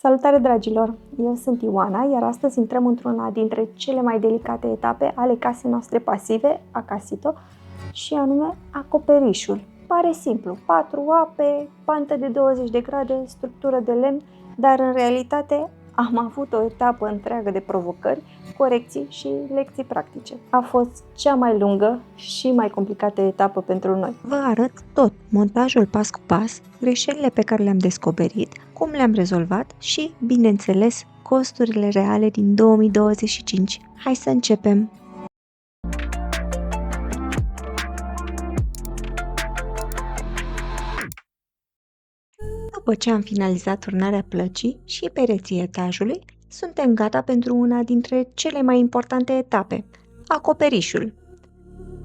Salutare dragilor! Eu sunt Ioana, iar astăzi intrăm într-una dintre cele mai delicate etape ale casei noastre pasive, Acasito, și anume acoperișul. Pare simplu, 4 ape, pantă de 20 de grade, structură de lemn, dar în realitate am avut o etapă întreagă de provocări, corecții și lecții practice. A fost cea mai lungă și mai complicată etapă pentru noi. Vă arăt tot, montajul pas cu pas, greșelile pe care le-am descoperit, cum le-am rezolvat și, bineînțeles, costurile reale din 2025. Hai să începem! După ce am finalizat turnarea plăcii și pereții etajului, suntem gata pentru una dintre cele mai importante etape, acoperișul.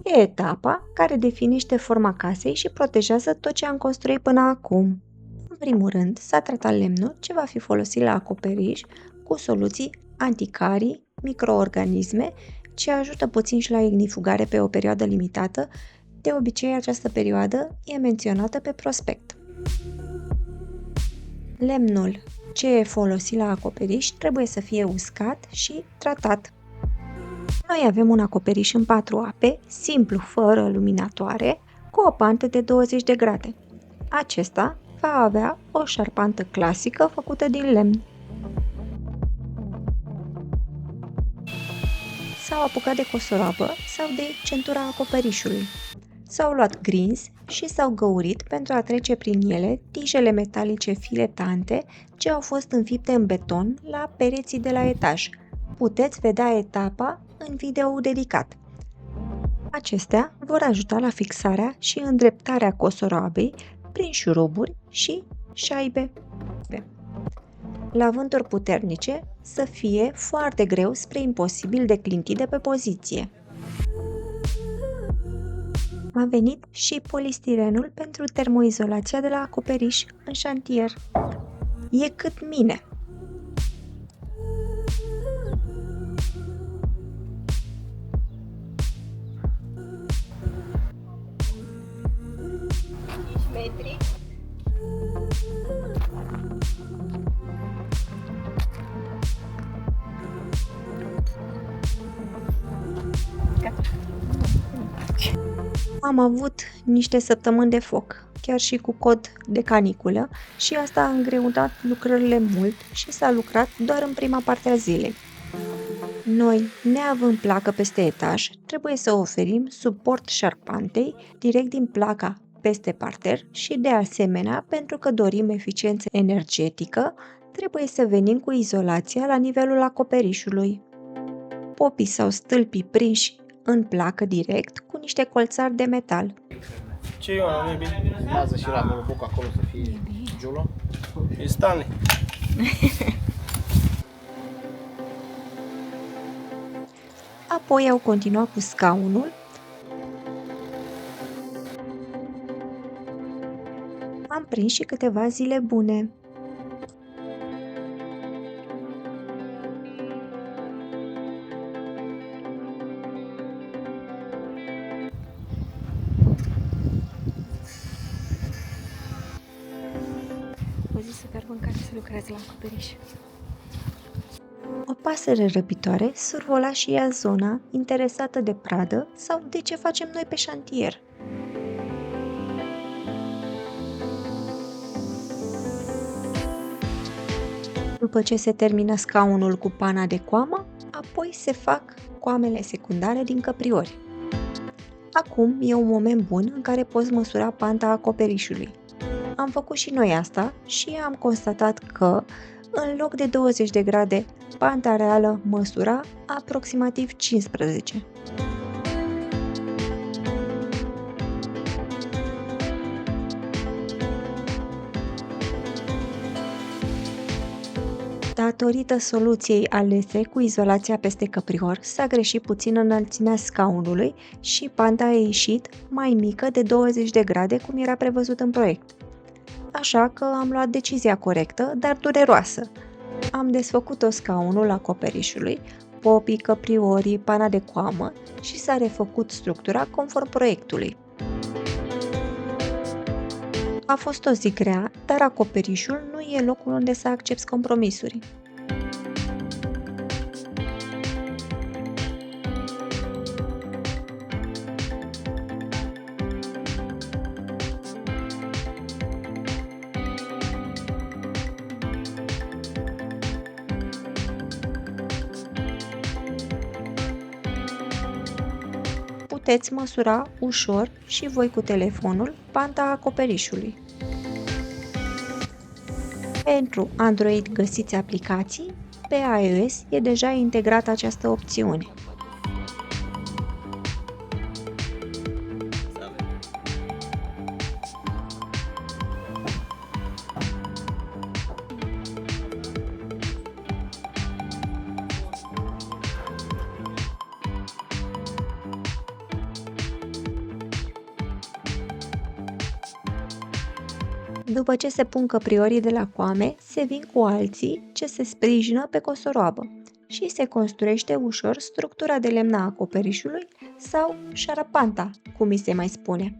E etapa care definește forma casei și protejează tot ce am construit până acum. În primul rând, s-a tratat lemnul ce va fi folosit la acoperiș cu soluții anticarii, microorganisme, ce ajută puțin și la ignifugare pe o perioadă limitată. De obicei, această perioadă e menționată pe prospect. Lemnul ce e folosit la acoperiș trebuie să fie uscat și tratat. Noi avem un acoperiș în 4 ape, simplu, fără luminatoare, cu o pantă de 20 de grade. Acesta va avea o șarpantă clasică făcută din lemn. S-au apucat de cosoroabă sau de centura acoperișului. S-au luat grinzi și s-au găurit pentru a trece prin ele tijele metalice filetante ce au fost înfipte în beton la pereții de la etaj. Puteți vedea etapa în video dedicat. Acestea vor ajuta la fixarea și îndreptarea cosoroabei prin șuruburi și șaibe. La vânturi puternice să fie foarte greu spre imposibil de clintit de pe poziție. A venit și polistirenul pentru termoizolația de la acoperiș în șantier. E cât mine! Metri. Am avut niște săptămâni de foc, chiar și cu cod de caniculă, și asta a îngreutat lucrările mult și s-a lucrat doar în prima parte a zilei. Noi, neavând placă peste etaj, trebuie să oferim suport șarpantei direct din placa peste parter și, de asemenea, pentru că dorim eficiență energetică, trebuie să venim cu izolația la nivelul acoperișului. Popii sau stâlpii prinși în placă direct cu niște colțari de metal. Ce Ioana, nu-i bine? Lasă și la buc acolo să fie Giulo. E Stanley. Apoi au continuat cu scaunul. Am prins și câteva zile bune. O zi superbă în care să lucrezi la acoperiș. O pasăre răpitoare survola și ea zona, interesată de pradă sau de ce facem noi pe șantier. După ce se termină scaunul cu pana de coamă, apoi se fac coamele secundare din căpriori. Acum e un moment bun în care poți măsura panta acoperișului. Am făcut și noi asta și am constatat că, în loc de 20 de grade, panta reală măsura aproximativ 15. Datorită soluției alese cu izolația peste căprior, s-a greșit puțin înălțimea scaunului și panta a ieșit mai mică de 20 de grade cum era prevăzut în proiect. Așa că am luat decizia corectă, dar dureroasă. Am desfăcut-o scaunul acoperișului, popii, căpriorii, pana de coamă și s-a refăcut structura conform proiectului. A fost o zi grea, dar acoperișul nu e locul unde să accepți compromisuri. Puteți măsura ușor și voi cu telefonul panta acoperișului. Pentru Android găsiți aplicații, pe iOS e deja integrată această opțiune. După ce se pun căpriorii de la coame, se vin cu alții ce se sprijină pe cosoroabă și se construiește ușor structura de lemn a acoperișului sau șarapanta, cum îi se mai spune.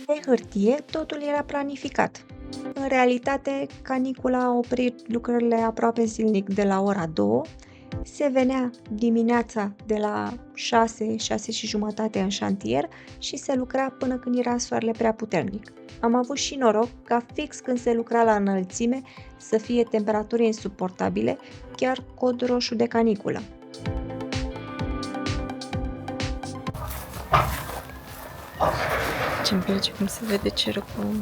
Pe hârtie, totul era planificat. În realitate, canicula a oprit lucrările aproape zilnic de la ora 2, se venea dimineața de la 6, 6 și jumătate în șantier și se lucra până când era soarele prea puternic. Am avut și noroc ca fix când se lucra la înălțime să fie temperaturi insuportabile, chiar cod roșu de caniculă. Ce-mi place cum se vede cerul cu nori.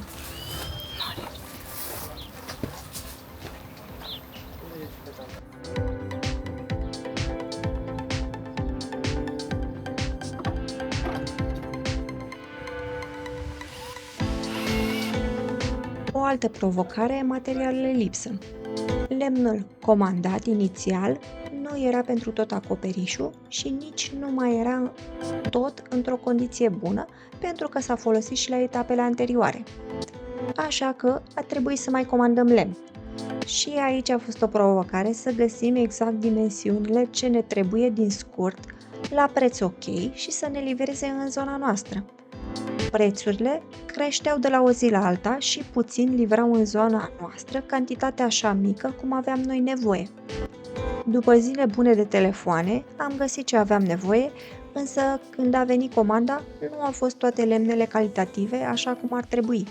O altă provocare, materialele lipsă. Lemnul comandat inițial nu era pentru tot acoperișul și nici nu mai era tot într-o condiție bună pentru că s-a folosit și la etapele anterioare. Așa că a trebuit să mai comandăm lemn. Și aici a fost o provocare să găsim exact dimensiunile ce ne trebuie din scurt, la preț ok și să ne livreze în zona noastră. Prețurile creșteau de la o zi la alta și puțin livrau în zona noastră cantitatea așa mică cum aveam noi nevoie. După zile bune de telefoane, am găsit ce aveam nevoie, însă când a venit comanda, nu au fost toate lemnele calitative așa cum ar trebui.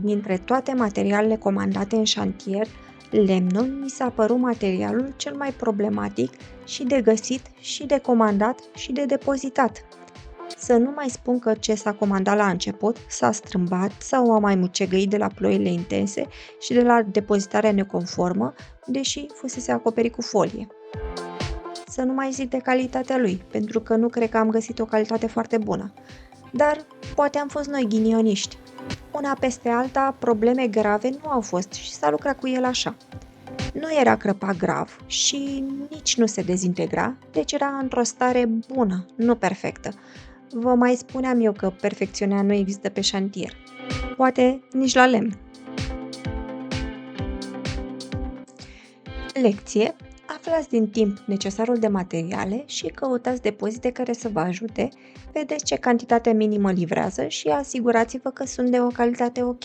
Dintre toate materialele comandate în șantier, lemnul mi s-a părut materialul cel mai problematic și de găsit, și de comandat, și de depozitat. Să nu mai spun că ce s-a comandat la început s-a strâmbat sau a mai mucegăit de la ploile intense și de la depozitarea neconformă, deși fusese acoperit cu folie. Să nu mai zic de calitatea lui, pentru că nu cred că am găsit o calitate foarte bună. Dar poate am fost noi ghinioniști. Una peste alta, probleme grave nu au fost și s-a lucrat cu el așa. Nu era crăpat grav și nici nu se dezintegra, deci era într-o stare bună, nu perfectă. Vă mai spuneam eu că perfecțiunea nu există pe șantier. Poate nici la lemn. Lecție: aflați din timp necesarul de materiale și căutați depozite care să vă ajute, vedeți ce cantitate minimă livrează și asigurați-vă că sunt de o calitate ok.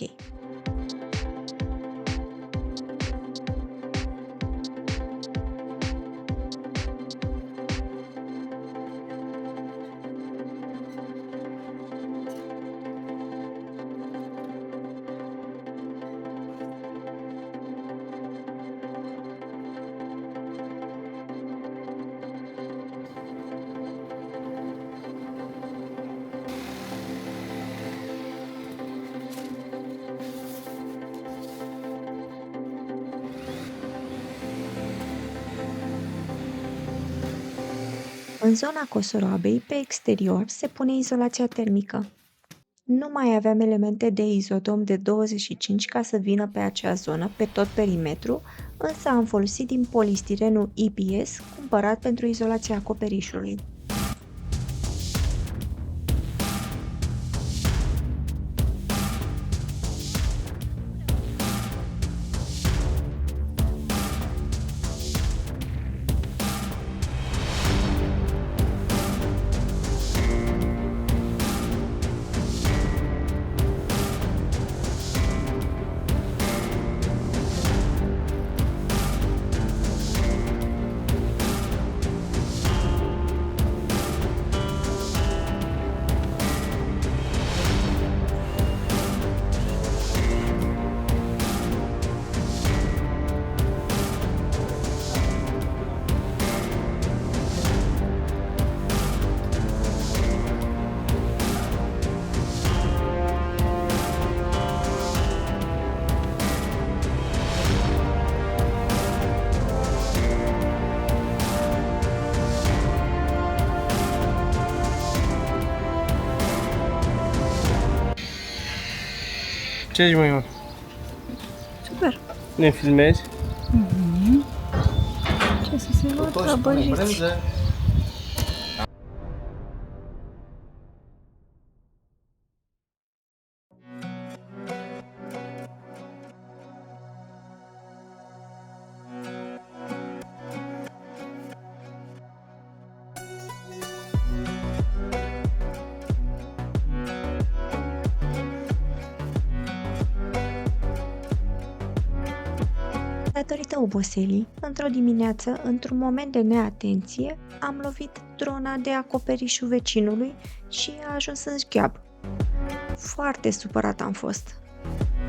În zona cosoroabei, pe exterior, se pune izolația termică. Nu mai aveam elemente de izodom de 25 ca să vină pe acea zonă, pe tot perimetru, însă am folosit din polistirenul EPS cumpărat pentru izolația acoperișului. Ce zici, măi? Super. Ne filmezi? Ce să se vadă, băjiți. Datorită oboselii, într-o dimineață, într-un moment de neatenție, am lovit drona de acoperișul vecinului și a ajuns în șgheab. Foarte supărat am fost.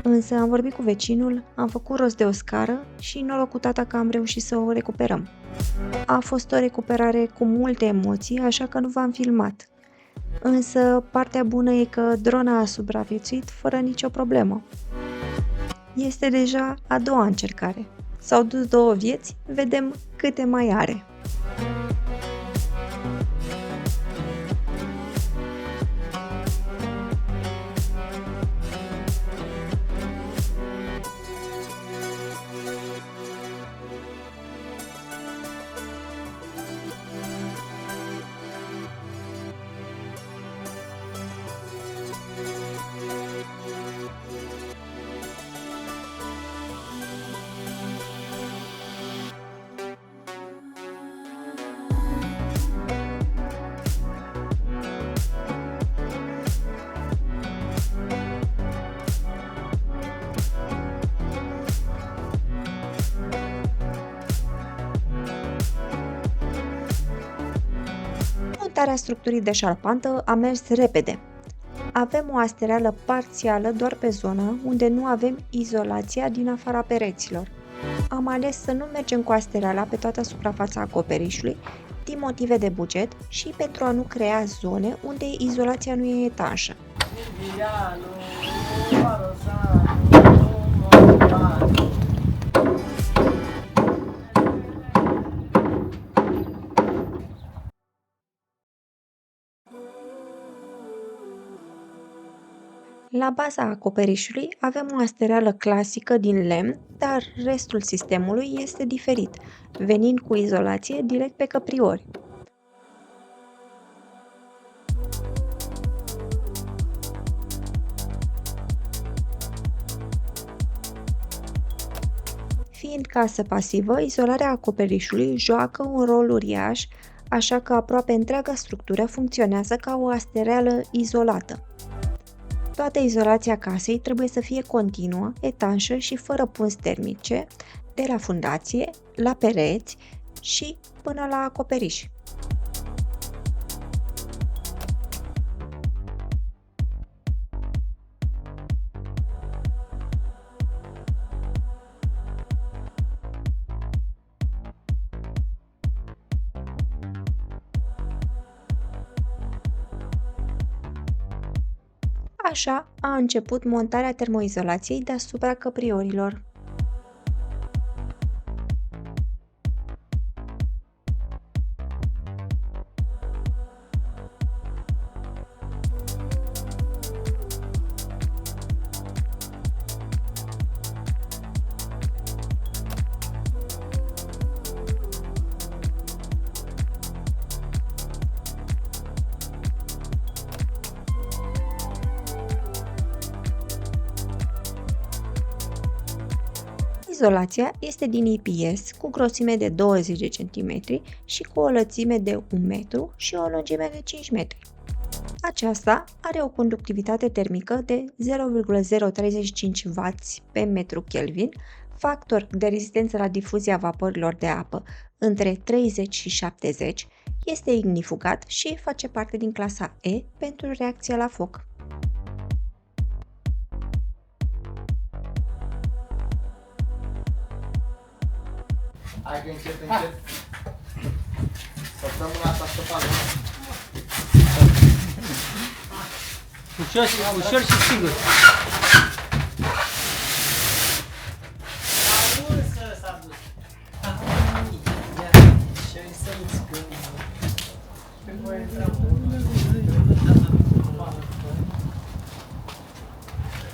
Însă am vorbit cu vecinul, am făcut rost de o scară și noroc cu tata că am reușit să o recuperăm. A fost o recuperare cu multe emoții, așa că nu v-am filmat. Însă partea bună e că drona a supraviețuit fără nicio problemă. Este deja a doua încercare. S-au dus 2 vieți, vedem câte mai are. Montarea structurii de șarpantă a mers repede. Avem o astereală parțială doar pe zona unde nu avem izolația din afara pereților. Am ales să nu mergem cu astereala pe toată suprafața acoperișului din motive de buget și pentru a nu crea zone unde izolația nu e etanșă. La baza acoperișului avem o astereală clasică din lemn, dar restul sistemului este diferit, venind cu izolație direct pe căpriori. Fiind casă pasivă, izolarea acoperișului joacă un rol uriaș, așa că aproape întreaga structură funcționează ca o astereală izolată. Toată izolația casei trebuie să fie continuă, etanșă și fără punți termice, de la fundație, la pereți și până la acoperiș. Așa a început montarea termoizolației deasupra căpriorilor. Izolația este din IPS cu grosime de 20 de cm și cu o lățime de 1 metru și o lungime de 5 metri. Aceasta are o conductivitate termică de 0,035W pe metru Kelvin, factor de rezistență la difuzia vaporilor de apă între 30 și 70, este ignifugat și face parte din clasa E pentru reacția la foc. Hai că încet. Săptămâna asta scăpat, Ușor și sigur.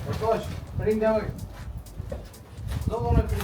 Ortoș, prinde, măi. Domnule, prinde.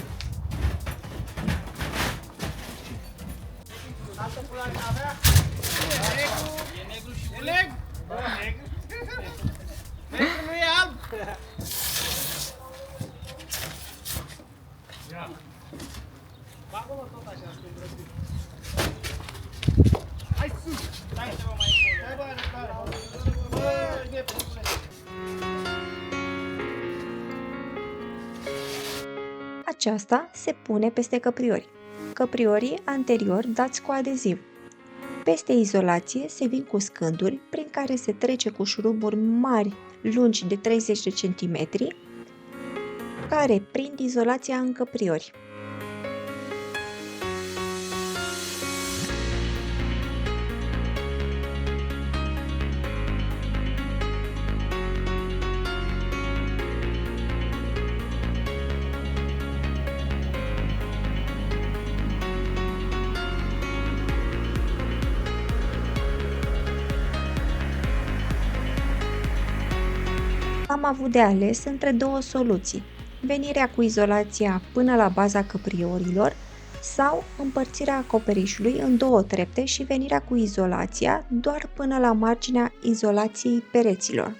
Aceasta se pune peste căpriori. Căpriorii anterior dați cu adeziv. Peste izolație se vin cu scânduri prin care se trece cu șuruburi mari, lungi de 30 de cm, care prind izolația în căpriori. Am avut de ales între două soluții, venirea cu izolația până la baza căpriorilor sau împărțirea acoperișului în două trepte și venirea cu izolația doar până la marginea izolației pereților.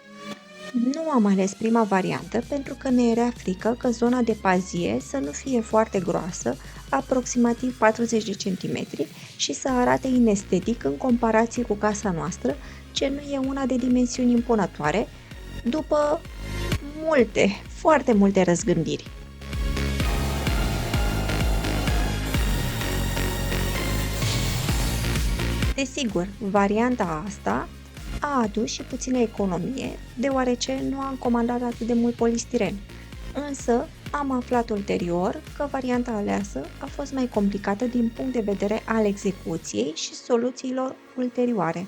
Nu am ales prima variantă pentru că ne era frică că zona de pazie să nu fie foarte groasă, aproximativ 40 de cm, și să arate inestetic în comparație cu casa noastră, ce nu e una de dimensiuni impunătoare, după foarte multe răzgândiri. Desigur, varianta asta a adus și puțină economie, deoarece nu am comandat atât de mult polistiren. Însă, am aflat ulterior că varianta aleasă a fost mai complicată din punct de vedere al execuției și soluțiilor ulterioare.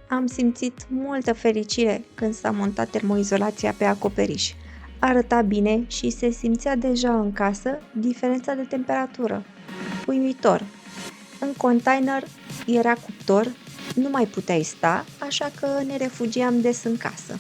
Am simțit multă fericire când s-a montat termoizolația pe acoperiș. Arăta bine și se simțea deja în casă diferența de temperatură. Uimitor! În container era cuptor, nu mai puteai sta, așa că ne refugiam des în casă.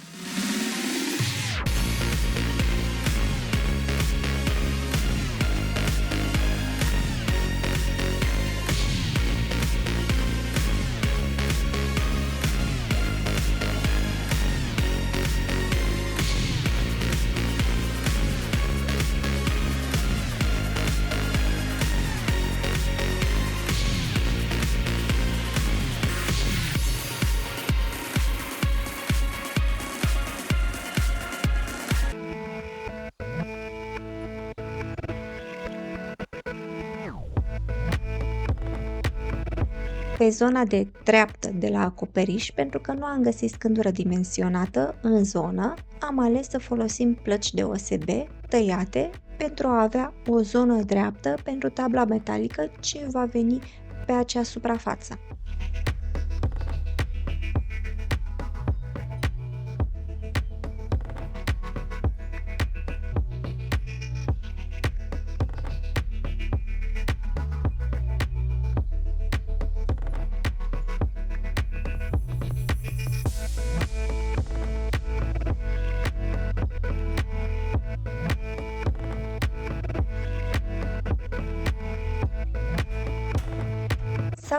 Pe zona de treaptă de la acoperiș, pentru că nu am găsit scândură dimensionată în zonă, am ales să folosim plăci de OSB tăiate pentru a avea o zonă dreaptă pentru tabla metalică ce va veni pe acea suprafață.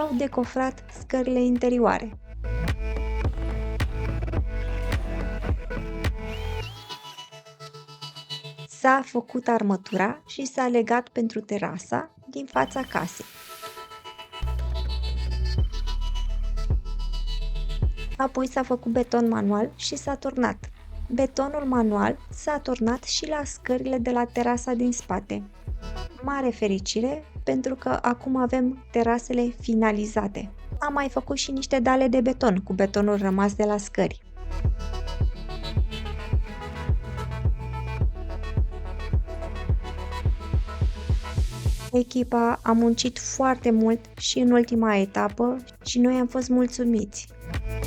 s-au decofrat scările interioare. S-a făcut armătura și s-a legat pentru terasa din fața casei. Apoi s-a făcut beton manual și s-a turnat. Betonul manual s-a turnat și la scările de la terasa din spate. Mare fericire, pentru că acum avem terasele finalizate. Am mai făcut și niște dale de beton cu betonul rămas de la scări. Echipa a muncit foarte mult și în ultima etapă și noi am fost mulțumiți.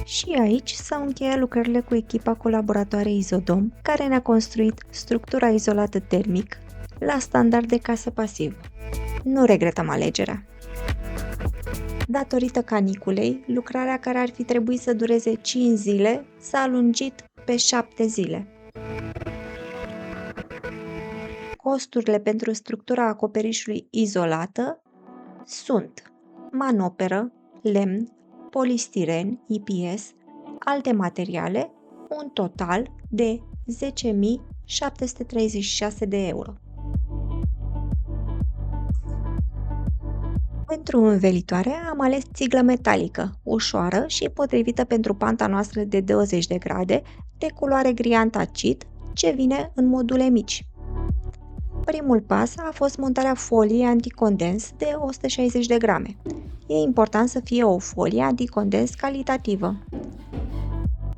Și aici s-au încheiat lucrările cu echipa colaboratoare Izodom, care ne-a construit structura izolată termic la standard de casă pasivă. Nu regretăm alegerea. Datorită caniculei, lucrarea care ar fi trebuit să dureze 5 zile s-a lungit pe 7 zile. Costurile pentru structura acoperișului izolată sunt manoperă, lemn, polistiren, EPS, alte materiale, un total de 10.736 de euro. Pentru învelitoare am ales țiglă metalică, ușoară și potrivită pentru panta noastră de 20 de grade, de culoare gri antacid, ce vine în module mici. Primul pas a fost montarea foliei anticondens de 160 de grame. E important să fie o folie anticondens calitativă.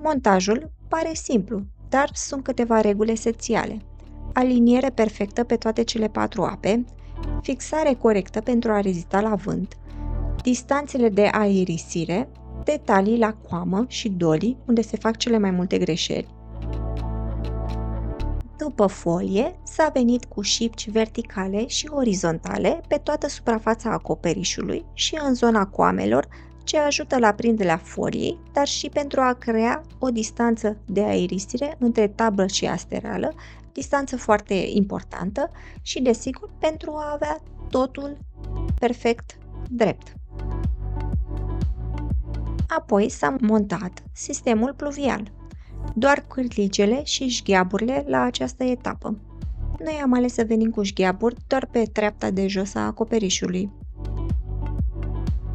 Montajul pare simplu, dar sunt câteva reguli esențiale. Aliniere perfectă pe toate cele 4 ape, fixare corectă pentru a rezista la vânt, distanțele de aerisire, detalii la coamă și dolii, unde se fac cele mai multe greșeli. După folie, s-a venit cu șipci verticale și orizontale pe toată suprafața acoperișului și în zona coamelor, ce ajută la prinderea foliei, dar și pentru a crea o distanță de aerisire între tablă și asterală, distanță foarte importantă și, desigur, pentru a avea totul perfect drept. Apoi s-a montat sistemul pluvial, doar cârligele și șgheaburile la această etapă. Noi am ales să venim cu șgheaburi doar pe treapta de jos a acoperișului.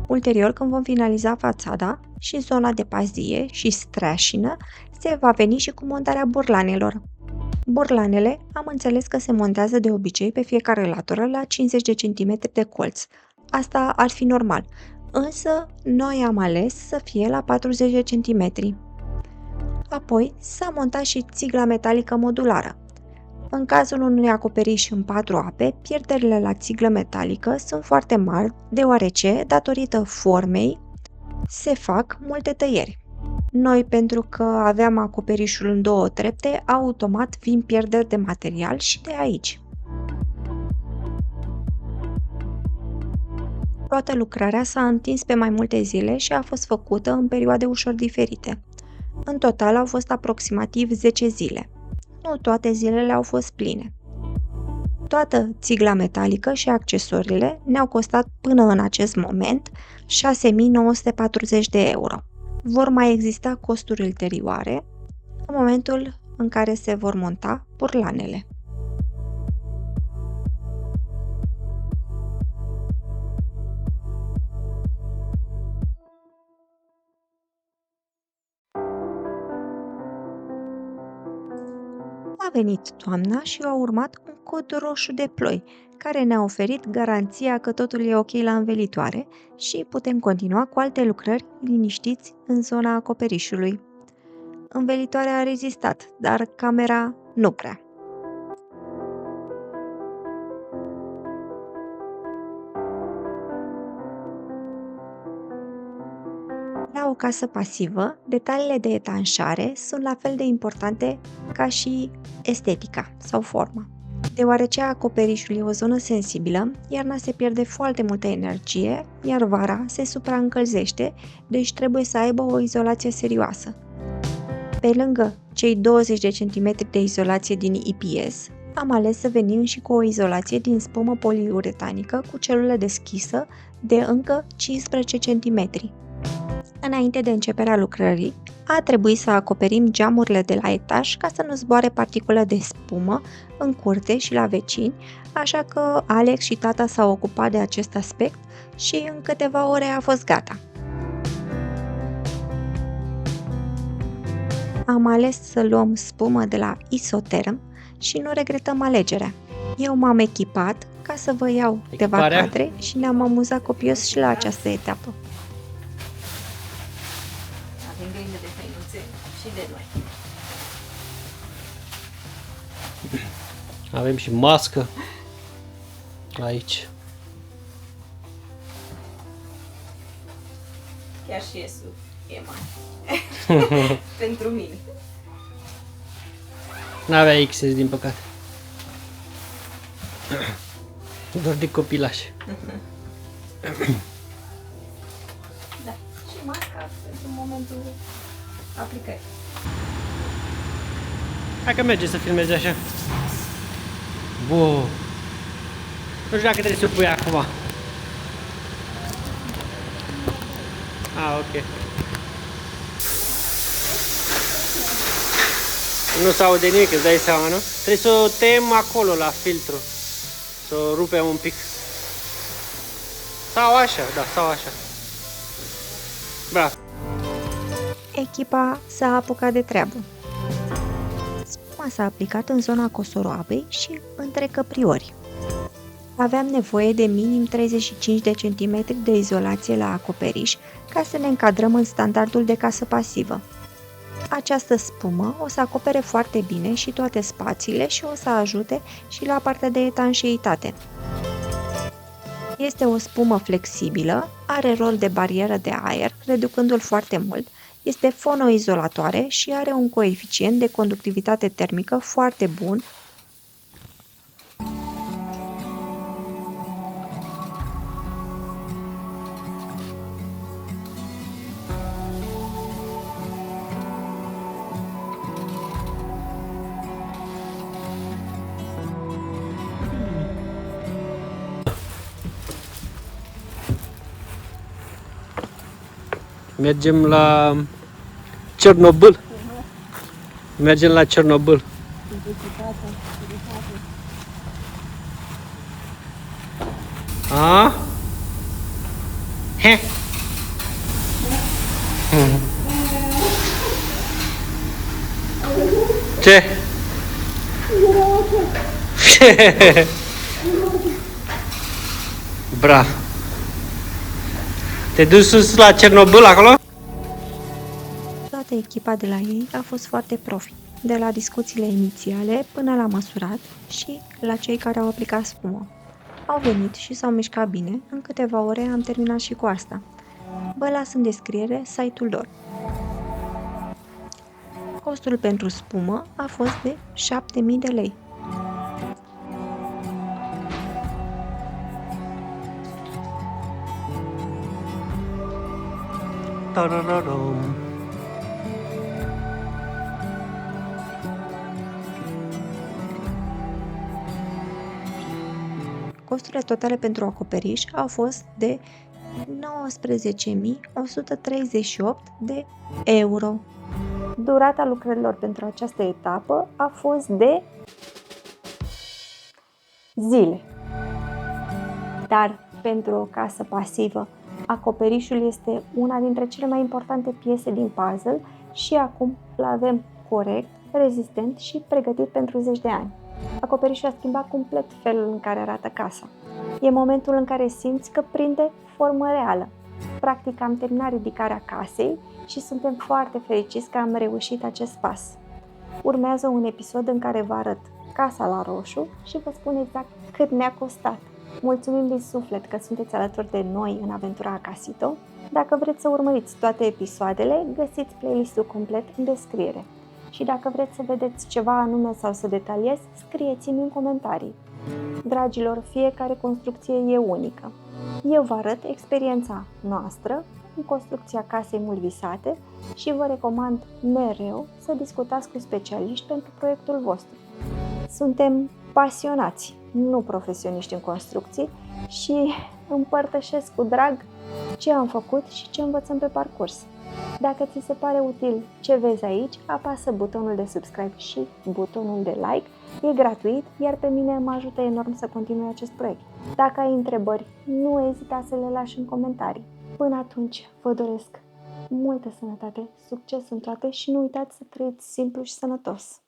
Ulterior, când vom finaliza fațada și zona de pazie și streașină, se va veni și cu montarea burlanelor. Burlanele am înțeles că se montează de obicei pe fiecare latură la 50 de cm de colț. Asta ar fi normal, însă noi am ales să fie la 40 de cm. Apoi s-a montat și țigla metalică modulară. În cazul unui acoperiș în 4 ape, pierderile la țiglă metalică sunt foarte mari, deoarece, datorită formei, se fac multe tăieri. Noi, pentru că aveam acoperișul în 2 trepte, automat vin pierderi de material și de aici. Toată lucrarea s-a întins pe mai multe zile și a fost făcută în perioade ușor diferite. În total au fost aproximativ 10 zile. Nu toate zilele au fost pline. Toată țigla metalică și accesoriile ne-au costat până în acest moment 6.940 de euro. Vor mai exista costuri ulterioare în momentul în care se vor monta burlanele. A venit toamna și a urmat un cod roșu de ploi, care ne-a oferit garanția că totul e ok la învelitoare și putem continua cu alte lucrări liniștiți în zona acoperișului. Învelitoarea a rezistat, dar camera nu prea. La o casă pasivă, detaliile de etanșare sunt la fel de importante ca și estetica sau forma. Deoarece acoperișul e o zonă sensibilă, iarna se pierde foarte multă energie, iar vara se supraîncălzește, deci trebuie să aibă o izolație serioasă. Pe lângă cei 20 de cm de izolație din EPS, am ales să venim și cu o izolație din spumă poliuretanică cu celulă deschisă de încă 15 cm. Înainte de începerea lucrării, a trebuit să acoperim geamurile de la etaj ca să nu zboare particulă de spumă în curte și la vecini, așa că Alex și tata s-au ocupat de acest aspect și în câteva ore a fost gata. Am ales să luăm spumă de la Isotherm și nu regretăm alegerea. Eu m-am echipat ca să vă iau câteva cadre și ne-am amuzat copios și la această etapă. Avem grijă de făinuțe și de noi. Avem și mască aici. Chiar și Iesu e mare. Pentru mine. N-avea XS, din păcate. Doar de copilaș. Da. Și masca pentru momentul aplicării. Hai că merge să filmezi așa. Bun. Nu știu dacă trebuie să o pui acum. Ok. Nu se aude nimic, îți dai seama, nu? Trebuie să o tăiem acolo la filtru. Să o rupem un pic. Sau așa, da, sau așa. Bravo. Echipa s-a apucat de treabă. Spuma s-a aplicat în zona cosoroabei și între căpriori. Aveam nevoie de minim 35 de centimetri de izolație la acoperiș ca să ne încadrăm în standardul de casă pasivă. Această spumă o să acopere foarte bine și toate spațiile și o să ajute și la partea de etanșeitate. Este o spumă flexibilă, are rol de barieră de aer, reducându-l foarte mult, este fonoizolatoare și are un coeficient de conductivitate termică foarte bun. Mergem la Cernobâl. Mergem la Cernobâl. A? He. Ce? Bravo. Te duci sus la Cernobâl acolo? Toată echipa de la ei a fost foarte profi, de la discuțiile inițiale până la măsurat și la cei care au aplicat spumă. Au venit și s-au mișcat bine, în câteva ore am terminat și cu asta. Vă las în descriere site-ul lor. Costul pentru spumă a fost de 7.000 de lei. Tarararam. Costurile totale pentru acoperiș au fost de 19.138 de euro. Durata lucrărilor pentru această etapă a fost de zile. Dar pentru o casă pasivă, acoperișul este una dintre cele mai importante piese din puzzle și acum îl avem corect, rezistent și pregătit pentru 10 de ani. Acoperișul a schimbat complet felul în care arată casa. E momentul în care simți că prinde formă reală. Practic am terminat ridicarea casei și suntem foarte fericiți că am reușit acest pas. Urmează un episod în care vă arăt casa la roșu și vă spun exact cât ne-a costat. Mulțumim din suflet că sunteți alături de noi în aventura Acasito. Dacă vreți să urmăriți toate episoadele, găsiți playlistul complet în descriere. Și dacă vreți să vedeți ceva anume sau să detaliez, scrieți-mi în comentarii. Dragilor, fiecare construcție e unică. Eu vă arăt experiența noastră în construcția casei mult visate și vă recomand mereu să discutați cu specialiști pentru proiectul vostru. Suntem pasionați, nu profesioniști în construcții și împărtășesc cu drag ce am făcut și ce învățăm pe parcurs. Dacă ți se pare util ce vezi aici, apasă butonul de subscribe și butonul de like. E gratuit, iar pe mine mă ajută enorm să continui acest proiect. Dacă ai întrebări, nu ezita să le lași în comentarii. Până atunci, vă doresc multă sănătate, succes în toate și nu uitați să trăiți simplu și sănătos!